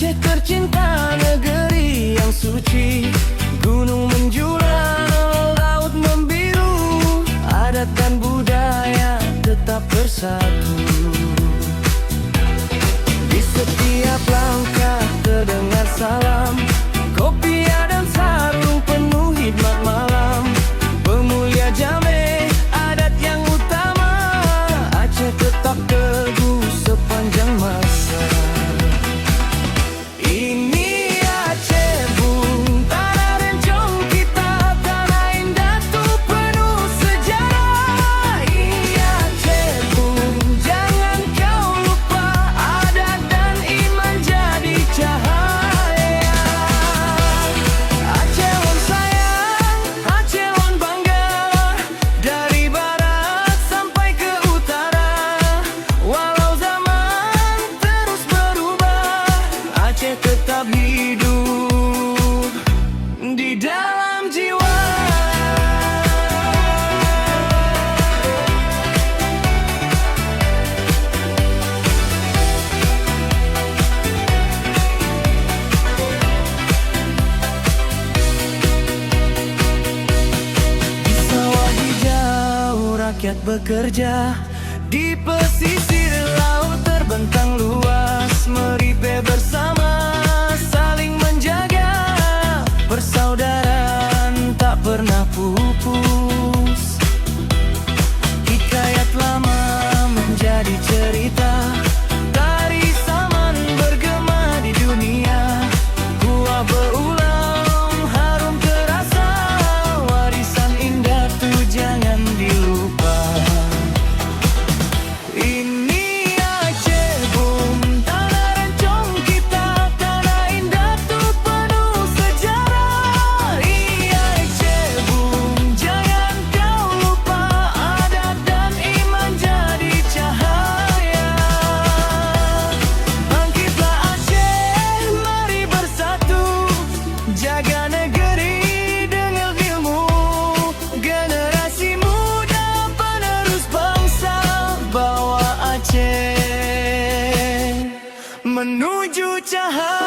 Aceh tercinta, negeri yang suci, gunung menjulang, laut membiru, adat dan budaya tetap bersatu. Di setiap langkah terdengar salam, kopiah dan sarung penuh hikmat malam. Pemulia Jammeh, adat yang utama, Aceh tetap teguh sepanjang masa. Ini Aceh Bung, tanah rencong kita, tanah indah tuh penuh sejarah. Ini Aceh Bung, jangan kau lupa, adat dan iman jadi cahaya. Acewan sayang, Acewan bangga, dari barat sampai ke utara. Walau zaman terus berubah, Aceh tetap hidup di dalam jiwa. Di sawah hijau rakyat bekerja, di pesisir laut terbentang luas, meripe bersama saling menjaga, persaudaraan tak pernah pupus. Hikayat lama menjadi cerita, tari saman bergema di dunia. Gua berulang, harum terasa, warisan indah tuh jangan dilupa. Ini Aceh Bung, tanah rencong kita, tanah indah tuh penuh sejarah. Iya Aceh Bung, jangan kau lupa, adat dan iman jadi cahaya. Bangkitlah Aceh, mari bersatu, jaga negeri dengan ilmu. Generasi muda penerus bangsa, bawa Aceh menuju cahaya.